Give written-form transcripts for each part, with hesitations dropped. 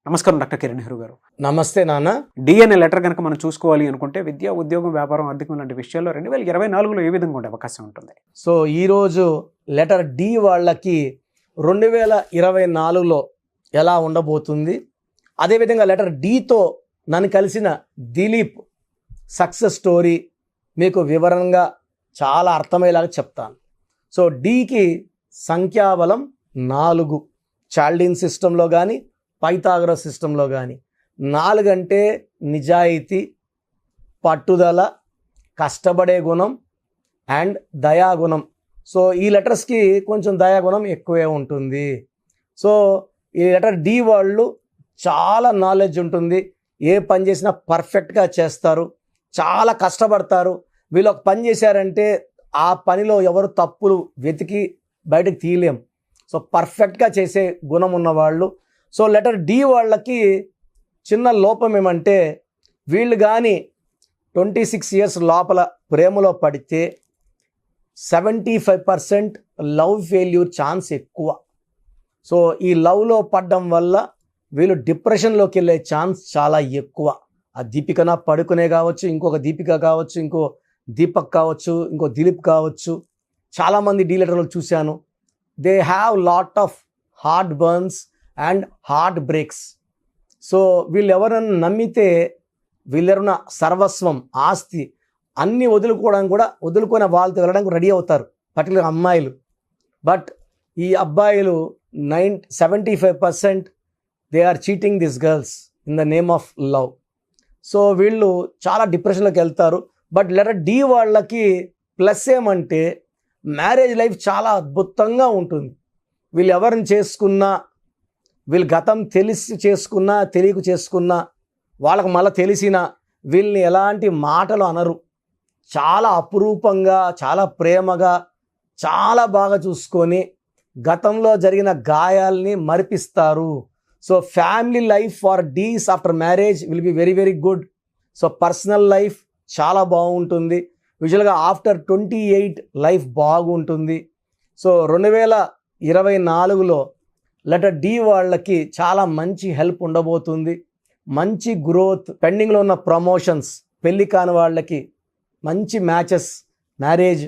నమస్కారం డాక్టర్ కిరణ్ నెహ్రూ గారు. నమస్తే నాన్న. డి అనే లెటర్ కనుక మనం చూసుకోవాలి అనుకుంటే విద్య, ఉద్యోగం, వ్యాపారం, ఆర్థికం లాంటి విషయాల్లో 2024లో ఏ విధంగా ఉండే అవకాశం ఉంటుంది? సో ఈరోజు లెటర్ డి వాళ్ళకి 2024లో ఎలా ఉండబోతుంది, అదేవిధంగా లెటర్ డితో నన్ను కలిసిన దిలీప్ సక్సెస్ స్టోరీ మీకు వివరంగా చాలా అర్థమయ్యేలాగా చెప్తాను. సో డికి సంఖ్యాబలం 4. చాల్డిన్ సిస్టంలో కానీ పైథాగరస్ సిస్టంలో కానీ 4 అంటే నిజాయితీ, పట్టుదల, కష్టపడే గుణం అండ్ దయాగుణం. సో ఈ లెటర్స్కి కొంచెం దయాగుణం ఎక్కువే ఉంటుంది. సో ఈ లెటర్ డి వాళ్ళు చాలా నాలెడ్జ్ ఉంటుంది, ఏ పని చేసినా పర్ఫెక్ట్గా చేస్తారు, చాలా కష్టపడతారు. వీళ్ళు ఒక పని చేశారంటే ఆ పనిలో ఎవరు తప్పులు వెతికి బయటకు తీయలేం. సో పర్ఫెక్ట్గా చేసే గుణం ఉన్నవాళ్ళు. సో లెటర్ డి వాళ్ళకి చిన్న లోపం ఏమంటే, వీళ్ళు కానీ 26 ఇయర్స్ లోపల ప్రేమలో పడితే 75% లవ్ ఫెయిల్యూర్ ఛాన్స్ ఎక్కువ. సో ఈ లవ్లో పడడం వల్ల వీళ్ళు డిప్రెషన్లోకి వెళ్ళే ఛాన్స్ చాలా ఎక్కువ. ఆ దీపికన పడుకునే కావచ్చు, ఇంకొక దీపిక కావచ్చు, ఇంకో దీపక్ కావచ్చు, ఇంకో దిలీప్ కావచ్చు, చాలామంది డీ లెటర్లు చూశాను. They have lot of heart burns and heart breaks. So వీళ్ళు ఎవరన్నా నమ్మితే వీళ్ళెవరన్న సర్వస్వం, ఆస్తి అన్నీ వదులుకొని వాళ్ళతో వెళ్ళడానికి రెడీ అవుతారు, పర్టికులర్ అమ్మాయిలు. బట్ ఈ అబ్బాయిలు 75% they are cheating this girls in the name of love. So వీళ్ళు చాలా డిప్రెషన్లోకి వెళ్తారు. బట్ లెటర్ డి వాళ్ళకి ప్లస్ ఏమంటే, మ్యారేజ్ లైఫ్ చాలా అద్భుతంగా ఉంటుంది. వీళ్ళు ఎవరిని చేసుకున్నా, వీళ్ళు గతం తెలిసి చేసుకున్నా తెలియక చేసుకున్నా, వాళ్ళకి మళ్ళీ తెలిసిన వీళ్ళని ఎలాంటి మాటలు అనరు. చాలా అపురూపంగా, చాలా ప్రేమగా, చాలా బాగా చూసుకొని గతంలో జరిగిన గాయాల్ని మరిపిస్తారు. So family life for D's after marriage will be very very good. So personal life చాలా బాగుంటుంది. యూజువల్గా ఆఫ్టర్ 28 లైఫ్ బాగుంటుంది. సో 2024లో లెటర్ డి వాళ్ళకి చాలా మంచి హెల్ప్ ఉండబోతుంది, మంచి గ్రోత్, పెండింగ్లో ఉన్న ప్రమోషన్స్, పెళ్ళి కాని వాళ్ళకి మంచి మ్యాచెస్, మ్యారేజ్,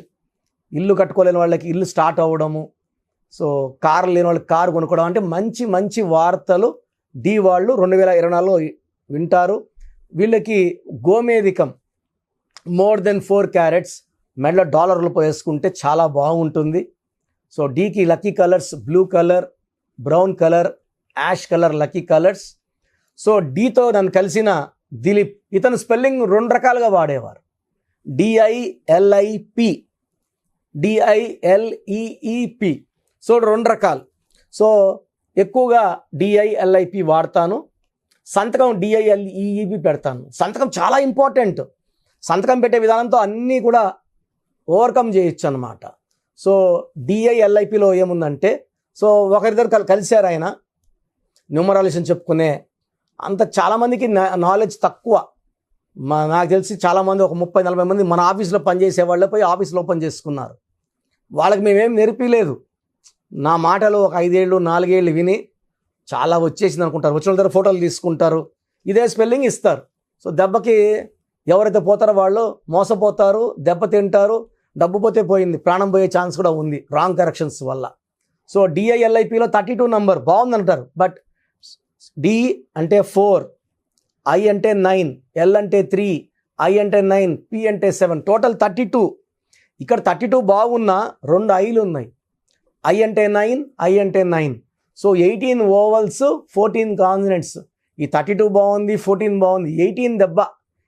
ఇల్లు కట్టుకోలేని వాళ్ళకి ఇల్లు స్టార్ట్ అవ్వడము, సో కారు లేని వాళ్ళకి కారు కొనుక్కోవడం, అంటే మంచి మంచి వార్తలు డి వాళ్ళు 2024లో వింటారు. వీళ్ళకి గోమేధికం మోర్ దెన్ 4 క్యారెట్స్ మెడలో డాలర్లు వేసుకుంటే చాలా బాగుంటుంది. సో డీకి lucky colours blue colour, brown colour, ash colour lucky colours. So డీతో నన్ను కలిసిన దిలీప్, ఇతను స్పెల్లింగ్ 2 రకాలుగా వాడేవారు. DILIP, DILEEP. సో 2 రకాలు. సో ఎక్కువగా DILIP వాడతాను, సంతకం DILEEP పెడతాను. సంతకం చాలా ఇంపార్టెంట్. సంతకం పెట్టే విధానంతో అన్నీ కూడా ఓవర్కమ్ చేయొచ్చు అన్నమాట. సో DILIPలో ఏముందంటే, సో ఒకరిద్దరు కలిశారు, ఆయన న్యూమరాలిజం చెప్పుకునే అంత చాలామందికి నాలెడ్జ్ తక్కువ. నాకు తెలిసి చాలామంది ఒక 30-40 మంది మన ఆఫీస్లో పనిచేసే వాళ్ళే పోయి ఆఫీస్లో ఓపెన్ చేసుకున్నారు. వాళ్ళకి మేమేం నేర్పిలేదు. నా మాటలు ఒక 5 ఏళ్ళు 4 ఏళ్ళు విని చాలా వచ్చేసింది అనుకుంటారు. వచ్చిన దగ్గర ఫోటోలు తీసుకుంటారు, ఇదే స్పెల్లింగ్ ఇస్తారు. సో దెబ్బకి ఎవరైతే పోతారో వాళ్ళు మోసపోతారు, దెబ్బ తింటారు, డబ్బు పోతే పోయింది, ప్రాణం పోయే ఛాన్స్ కూడా ఉంది రాంగ్ కరెక్షన్స్ వల్ల. సో DILIPలో 32 నంబర్ బాగుందంటారు. బట్ D అంటే 4, I అంటే 9, L అంటే 3, I అంటే 9, P అంటే 7, టోటల్ 32. ఇక్కడ 32 బాగున్నా 2 ఐలు ఉన్నాయి. I అంటే 9, I అంటే 9. So 18 ovals, 14 consonants. ఈ 32 బాగుంది, 14 బాగుంది, 18 దెబ్బ.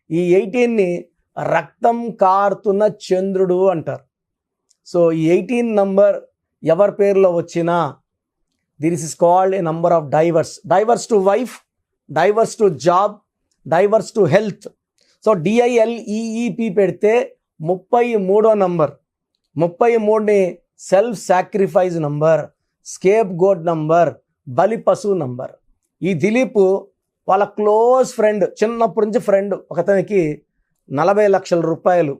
ఈ 18ని రక్తం కారుతున్న చంద్రుడు అంటారు. సో ఈ 18 నంబర్ ఎవరి పేరులో వచ్చినా this is called a number of divorce. Divorce to wife, divorce to job, divorce to health. So DILEEP పెడితే 33వ నంబర్. 33ని self sacrifice number, scapegoat number, బలి పశువు నంబర్. ఈ దిలీప్ వాళ్ళ క్లోజ్ ఫ్రెండ్, చిన్నప్పటి నుంచి ఫ్రెండ్ ఒకతనికి 40 లక్షల రూపాయలు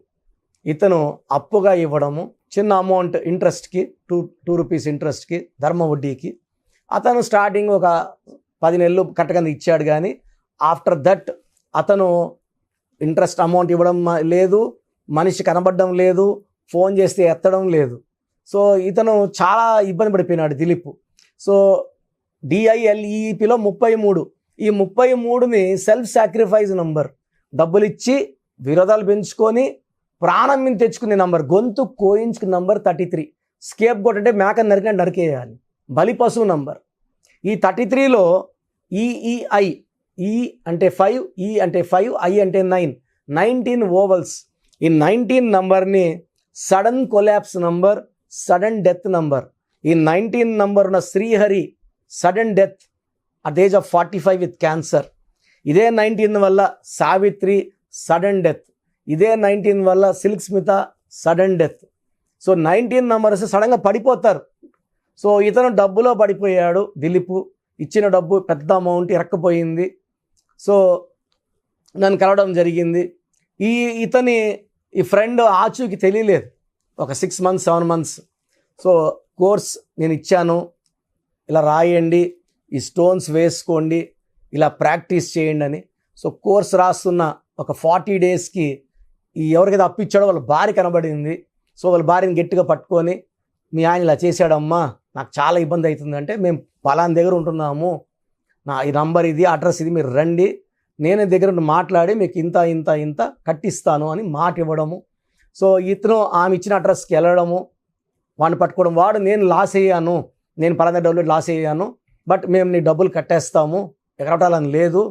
ఇతను అప్పుగా ఇవ్వడము, చిన్న అమౌంట్ ఇంట్రెస్ట్కి, 2 రూపీస్ ఇంట్రెస్ట్కి, ధర్మ వడ్డీకి. అతను స్టార్టింగ్ ఒక 10 నెలలు కరెక్ట్గా ఇచ్చాడు. కానీ ఆఫ్టర్ దట్ అతను ఇంట్రెస్ట్ అమౌంట్ ఇవ్వడం లేదు, మనిషి కనబడడం లేదు, ఫోన్ చేస్తే ఎత్తడం లేదు. సో ఇతను చాలా ఇబ్బంది పడిపోయినాడు దిలీప్. సో DILEEPలో 33, ఈ 33ని సెల్ఫ్ సాక్రిఫైస్ నంబర్, డబ్బులు ఇచ్చి విరోధాలు పెంచుకొని ప్రాణం మీద తెచ్చుకునే నంబర్, గొంతు కోయించుకున్న నంబర్ 33. స్కేప్ గోట్ అంటే మేకను నరికేయాలి, బలి పశువు నంబర్. ఈ 33లో EEI, ఈ అంటే 5, ఈ అంటే 5, I అంటే 9, 19 ఓవల్స్. ఈ 19 నంబర్ని sudden collapse number, sudden death number. ఈ 19 నంబర్ ఉన్న Srihari sudden death at the age of 45 with cancer. ఇదే 19 వల్ల సావిత్రి సడన్ డెత్. ఇదే 19 వల్ల Silk Smitha sudden death. So 19 numbers సడన్గా పడిపోతారు. సో ఇతను డబ్బులో పడిపోయాడు దిలీప్. ఇచ్చిన డబ్బు పెద్ద అమౌంట్ ఇరక్కపోయింది. సో నన్ను కలవడం జరిగింది. ఇతని ఫ్రెండ్ ఆచూకి తెలియలేదు ఒక 6 months 7 months. సో కోర్స్ నేను ఇచ్చాను, ఇలా రాయండి, ఈ స్టోన్స్ వేసుకోండి, ఇలా ప్రాక్టీస్ చేయండి అని. సో కోర్స్ రాస్తున్న ఒక 40 daysకి ఎవరికైతే అప్పిచ్చాడో వాళ్ళ భార్య కనబడింది. సో వాళ్ళ భార్యని గట్టిగా పట్టుకొని, మీ ఆయన ఇలా చేశాడమ్మా, నాకు చాలా ఇబ్బంది అవుతుంది అంటే, మేము పలానా దగ్గర ఉంటున్నాము, ఈ నంబర్ ఇది, అడ్రస్ ఇది, మీరు రండి, నేనే దగ్గర మాట్లాడి మీకు ఇంత ఇంత ఇంత కట్టిస్తాను అని మాట ఇవ్వడము. సో ఇతను ఆమె ఇచ్చిన అడ్రస్కి వెళ్ళడము, వాడిని పట్టుకోవడం. వాడు నేను లాస్ అయ్యాను, నేను పలానా డబ్బులు లాస్ అయ్యాను, బట్ మేము నీ డబ్బులు కట్టేస్తాము, ఎగరటాలని లేదు,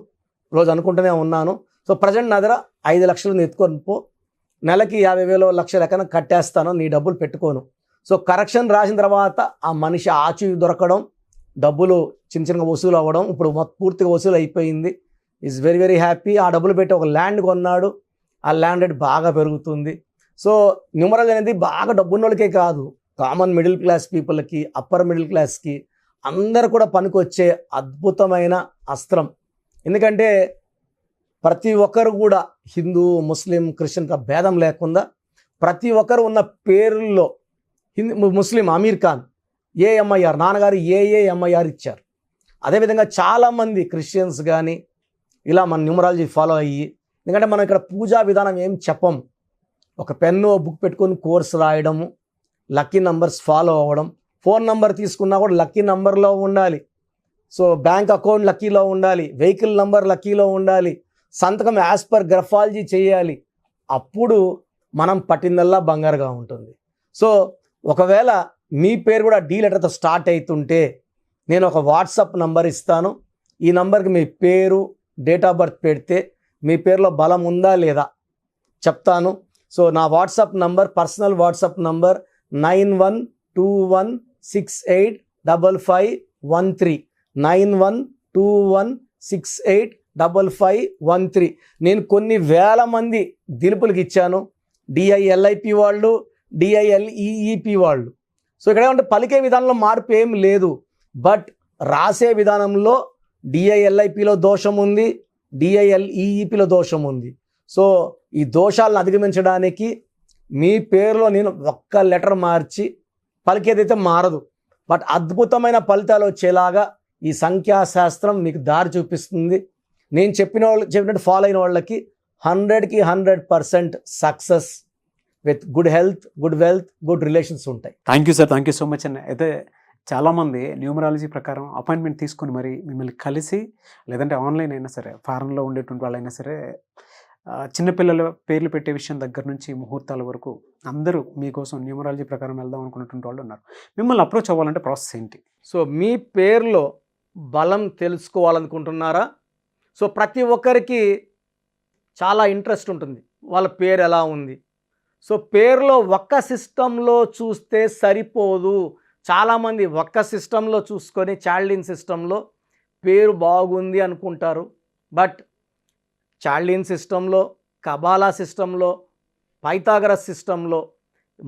రోజు అనుకుంటూనే ఉన్నాను. సో ప్రజెంట్ నా దగ్గర 5 లక్షలు ఎత్తుకొని పో, నెలకి 50,000 లక్షల ఎక్కడ కట్టేస్తాను, నీ డబ్బులు పెట్టుకోను. సో కరెక్షన్ రాసిన తర్వాత ఆ మనిషి ఆచూ దొరకడం, డబ్బులు చిన్న చిన్నగా వసూలు అవ్వడం, ఇప్పుడు పూర్తిగా వసూలు అయిపోయింది. Is very very happy. ఆ డబ్బులు పెట్టి ఒక ల్యాండ్ కొన్నాడు, ఆ ల్యాండ్ రేట్ బాగా పెరుగుతుంది. సో న్యూమరాలజీ అనేది బాగా డబ్బున్న వాళ్ళకే కాదు, కామన్ మిడిల్ క్లాస్ పీపుల్కి, అప్పర్ మిడిల్ క్లాస్కి అందరు కూడా పనికొచ్చే అద్భుతమైన అస్త్రం. ఎందుకంటే ప్రతి ఒక్కరు కూడా హిందూ, ముస్లిం, క్రిస్టియన్ భేదం లేకుండా ప్రతి ఒక్కరు ఉన్న పేర్లలో ముస్లిం అమీర్ ఖాన్ AMIR, నాన్నగారు AAMIR ఇచ్చారు. అదేవిధంగా చాలామంది క్రిస్టియన్స్ కానీ ఇలా మన న్యూమరాలజీ ఫాలో అయ్యి, ఎందుకంటే మనం ఇక్కడ పూజా విధానం ఏం చెప్పం, ఒక పెన్ను బుక్ పెట్టుకొని కోర్స్ రాయడము, లక్కీ నంబర్స్ ఫాలో అవ్వడం, ఫోన్ నంబర్ తీసుకున్నా కూడా లక్కీ నంబర్లో ఉండాలి. సో బ్యాంక్ అకౌంట్ లక్కీలో ఉండాలి, వెహికల్ నంబర్ లక్కీలో ఉండాలి, సంతకం యాజ్ పర్ గ్రఫాలజీ చేయాలి. అప్పుడు మనం పట్టిందల్లా బంగారుగా ఉంటుంది. సో ఒకవేళ మీ పేరు కూడా D లెటర్తో స్టార్ట్ అవుతుంటే నేను ఒక వాట్సాప్ నంబర్ ఇస్తాను. ఈ నంబర్కి మీ పేరు, డేట్ ఆఫ్ బర్త్ పెడితే మీ పేరులో బలం ఉందా లేదా చెప్తాను. సో నా WhatsApp number, personal WhatsApp number 9121685513, 9121685513. నేను కొన్ని వేల మంది దిలుపులకు ఇచ్చాను, DILIP వాళ్ళు, DILEEP వాళ్ళు. సో ఇక్కడ ఏమంటే పలికే విధానంలో మార్పు ఏం లేదు, బట్ రాసే విధానంలో DILIPలో దోషం ఉంది, DILEEPలో దోషం ఉంది. సో ఈ దోషాలను అధిగమించడానికి మీ పేరులో నేను ఒక్క లెటర్ మార్చి, పలికేదైతే మారదు, బట్ అద్భుతమైన ఫలితాలు వచ్చేలాగా ఈ సంఖ్యాశాస్త్రం మీకు దారి చూపిస్తుంది. నేను చెప్పినట్టు ఫాలో అయిన వాళ్ళకి 100కి 100% success with good health, good wealth, good relations ఉంటాయి. Thank you sir, thank you so much అండి. అయితే చాలామంది న్యూమరాలజీ ప్రకారం అపాయింట్మెంట్ తీసుకొని మరి మిమ్మల్ని కలిసి, లేదంటే ఆన్లైన్ అయినా సరే, ఫారెన్లో ఉండేటువంటి వాళ్ళైనా సరే, చిన్నపిల్లల పేర్లు పెట్టే విషయం దగ్గర నుంచి ముహూర్తాల వరకు అందరూ మీకోసం న్యూమరాలజీ ప్రకారం వెళ్దాం అనుకున్నటువంటి వాళ్ళు ఉన్నారు. మిమ్మల్ని అప్రోచ్ అవ్వాలంటే ప్రాసెస్ ఏంటి? సో మీ పేరులో బలం తెలుసుకోవాలనుకుంటున్నారా? సో ప్రతి ఒక్కరికి చాలా ఇంట్రెస్ట్ ఉంటుంది, వాళ్ళ పేరు ఎలా ఉంది. సో పేరులో ఒక్క సిస్టంలో చూస్తే సరిపోదు. చాలామంది ఒక్క సిస్టంలో చూసుకొని చాల్డిన్ సిస్టంలో పేరు బాగుంది అనుకుంటారు, బట్ చాల్డిన్ సిస్టంలో, కబాలా సిస్టంలో, పైథాగరస్ సిస్టంలో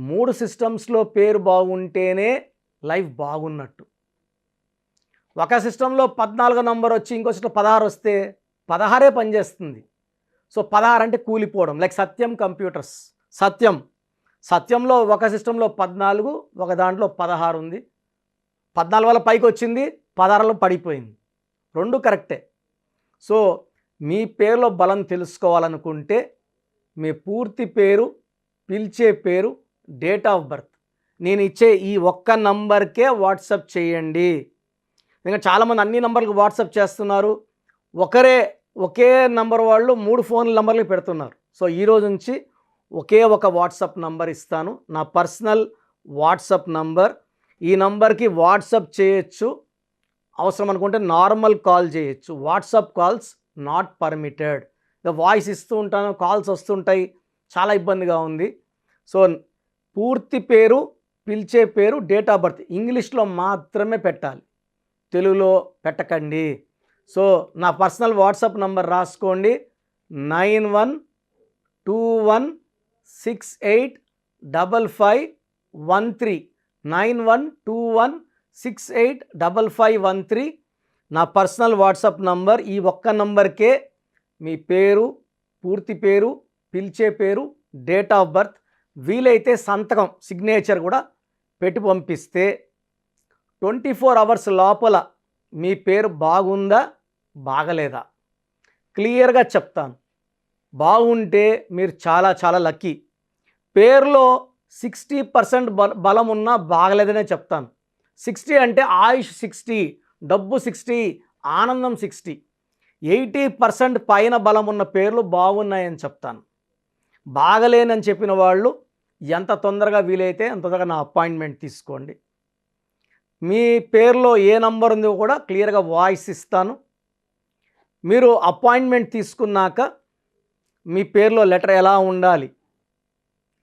3 సిస్టమ్స్లో పేరు బాగుంటేనే లైఫ్ బాగున్నట్టు. ఒక సిస్టంలో 14 నంబర్ వచ్చి ఇంకో సిస్టంలో 16 వస్తే 16 పనిచేస్తుంది. సో 16 అంటే కూలిపోవడం. లైక్ సత్యం కంప్యూటర్స్, సత్యంలో ఒక సిస్టంలో 14, ఒక దాంట్లో 16 ఉంది. 14 వల్ల పైకి వచ్చింది, 16లో పడిపోయింది. రెండు కరెక్టే. సో మీ పేరులో బలం తెలుసుకోవాలనుకుంటే మీ పూర్తి పేరు, పిలిచే పేరు, డేట్ ఆఫ్ బర్త్ నేను ఇచ్చే ఈ ఒక్క నంబర్కే వాట్సాప్ చేయండి. ఇంకా చాలామంది అన్ని నంబర్లకు వాట్సాప్ చేస్తున్నారు. ఒకే నంబర్ వాళ్ళు 3 ఫోన్ నంబర్లు పెడుతున్నారు. సో ఈరోజు నుంచి ఒకే ఒక వాట్సాప్ నంబర్ ఇస్తాను, నా పర్సనల్ వాట్సాప్ నంబర్. ఈ నంబర్కి వాట్సాప్ చేయొచ్చు, అవసరం అనుకుంటే నార్మల్ కాల్ చేయొచ్చు. WhatsApp calls not permitted. ఇక వాయిస్ ఇస్తూ ఉంటాను, కాల్స్ వస్తుంటాయి, చాలా ఇబ్బందిగా ఉంది. సో పూర్తి పేరు, పిలిచే పేరు, డేట్ ఆఫ్ బర్త్ ఇంగ్లీష్లో మాత్రమే పెట్టాలి, తెలుగులో పెట్టకండి. సో నా పర్సనల్ వాట్సాప్ నంబర్ రాసుకోండి, 9121685513 9121685513 నా పర్సనల్ వాట్సాప్ నంబర్. ఈ ఒక్క నంబర్కే మీ పేరు, పూర్తి పేరు, పిలిచే పేరు, డేట్ ఆఫ్ బర్త్, వీలైతే సంతకం, సిగ్నేచర్ కూడా పెట్టి పంపిస్తే 24 అవర్స్ లోపల మీ పేరు బాగుందా బాగలేదా క్లియర్గా చెప్తాను. బాగుంటే మీరు చాలా చాలా లక్కీ. పేరులో 60% బలం ఉన్నా బాగలేదనే చెప్తాను. 60 అంటే ఆయుష్ 60, డబ్బు 60, ఆనందం 60. 80% పైన బలం ఉన్న పేర్లు బాగున్నాయని చెప్తాను. బాగలేనని చెప్పిన వాళ్ళు ఎంత తొందరగా వీలైతే అంత తొందరగా నా అపాయింట్మెంట్ తీసుకోండి. మీ పేరులో ఏ నంబర్ ఉందో కూడా క్లియర్గా వాయిస్ ఇస్తాను. మీరు అపాయింట్మెంట్ తీసుకున్నాక మీ పేరులో లెటర్ ఎలా ఉండాలి,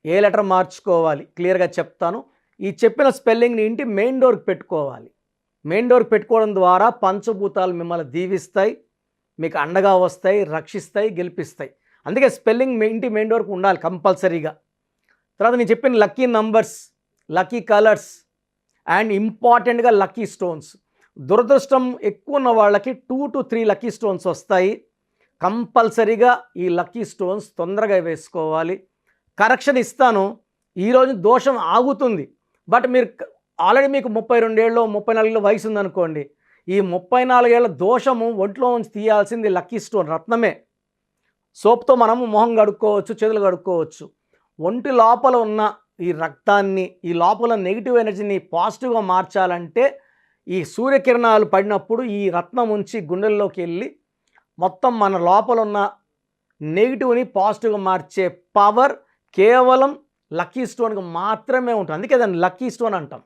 ఏ లెటర్ మార్చుకోవాలి క్లియర్గా చెప్తాను. ఈ చెప్పిన స్పెల్లింగ్ని ఇంటి మెయిన్ డోర్కి పెట్టుకోవాలి. మెయిన్ డోర్కి పెట్టుకోవడం ద్వారా పంచభూతాలు మిమ్మల్ని దీవిస్తాయి, మీకు అండగా వస్తాయి, రక్షిస్తాయి, గెలిపిస్తాయి. అందుకే స్పెల్లింగ్ ఇంటి మెయిన్ డోర్కి ఉండాలి కంపల్సరీగా. తర్వాత నేను చెప్పిన lucky numbers, lucky colours and ఇంపార్టెంట్గా లక్కీ స్టోన్స్. దురదృష్టం ఎక్కువ ఉన్న వాళ్ళకి 2 to 3 లక్కీ స్టోన్స్ వస్తాయి. కంపల్సరీగా ఈ లక్కీ స్టోన్స్ తొందరగా వేసుకోవాలి. కరెక్షన్ ఇస్తాను, ఈరోజు దోషం ఆగుతుంది. బట్ మీరు ఆల్రెడీ మీకు 32 ఏళ్ళు 34 ఏళ్ళ వయసు ఉందనుకోండి, ఈ 34 ఏళ్ళ దోషము ఒంట్లో నుంచి తీయాల్సింది లక్కీ స్టోన్ రత్నమే. సోప్తో మనము మొహం కడుక్కోవచ్చు, చేతులు కడుక్కోవచ్చు. ఒంటి లోపల ఉన్న ఈ రక్తాన్ని, ఈ లోపల నెగిటివ్ ఎనర్జీని పాజిటివ్గా మార్చాలంటే ఈ సూర్యకిరణాలు పడినప్పుడు ఈ రత్నం ఉంచి గుండెల్లోకి వెళ్ళి మొత్తం మన లోపల ఉన్న నెగిటివ్ని పాజిటివ్గా మార్చే పవర్ కేవలం లక్కీ స్టోన్కి మాత్రమే ఉంటుంది. అందుకే దాన్ని లక్కీ స్టోన్ అంటాం.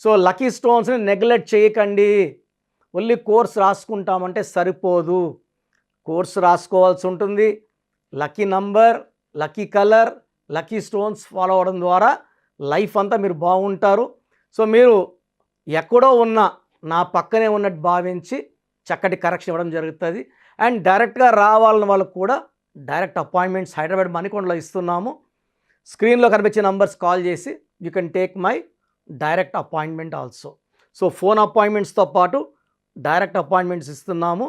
సో లక్కీ స్టోన్స్ని నెగ్లెక్ట్ చేయకండి. ఓన్లీ కోర్స్ రాసుకుంటామంటే సరిపోదు, కోర్స్ రాసుకోవాల్సి ఉంటుంది. Lucky number, lucky colour, lucky stones follow అవ్వడం ద్వారా లైఫ్ అంతా మీరు బాగుంటారు. సో మీరు ఎక్కడో ఉన్న నా పక్కనే ఉన్నట్టు భావించి చక్కటి కరెక్షన్ ఇవ్వడం జరుగుతుంది. అండ్ డైరెక్ట్గా రావాలని వాళ్ళకు కూడా డైరెక్ట్ అపాయింట్మెంట్స్ హైదరాబాద్ మణికొండలో ఇస్తున్నాము. స్క్రీన్లో కనిపించే నంబర్స్ కాల్ చేసి you can take my direct appointment also. So phone అపాయింట్మెంట్స్తో పాటు డైరెక్ట్ అపాయింట్మెంట్స్ ఇస్తున్నాము.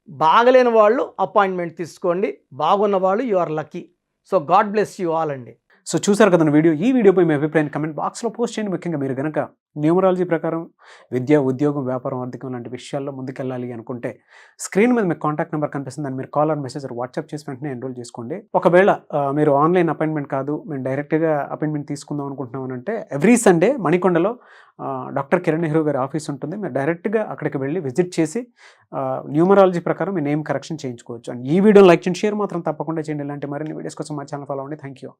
బాగలేని వాళ్ళు అపాయింట్మెంట్ తీసుకోండి, బాగున్న వాళ్ళు you are lucky. So God bless you all అండి. సో చూసారు కదా వీడియో. ఈ వీడియోపై మీ అభిప్రాయాన్ని కమెంట్ బాక్స్లో పోస్ట్ చేయండి. ముఖ్యంగా మీరు కనుక న్యూమరాలజీ ప్రకారం విద్య, ఉద్యోగం, వ్యాపారం, ఆర్థికం లాంటి విషయాల్లో ముందుకెళ్ళాలి అనుకుంటే స్క్రీన్ మీద మీకు కాంటాక్ట్ నెంబర్ కనిపిస్తుంది, దాన్ని మీరు కాల్ ఆర్ మెసేజ్ వాట్సాప్ చేసి వెంటనే ఎన్రోల్ చేసుకోండి. ఒకవేళ మీరు ఆన్లైన్ అపాయింట్మెంట్ కాదు, మేము డైరెక్ట్గా అపాయింట్మెంట్ తీసుకుందాం అనుకుంటున్నాం అంటే ఎవ్రీ సండే మణికొండలో డాక్టర్ కిరణ్ నెహ్రూ గారి ఆఫీస్ ఉంటుంది. మీరు డైరెక్ట్గా అక్కడికి వెళ్ళి విజిట్ చేసి న్యూమరాలజీ ప్రకారం మీ నేమ్ కరెక్షన్ చేయించుకోవచ్చు. అండ్ ఈ వీడియో లైక్ చేయండి, షేర్ మాత్రం తప్పకుండా చేయండి. ఇలాంటి మరిన్ని వీడియోస్ కోసం మా ఛానల్ ఫాలో అవ్వండి. Thank you.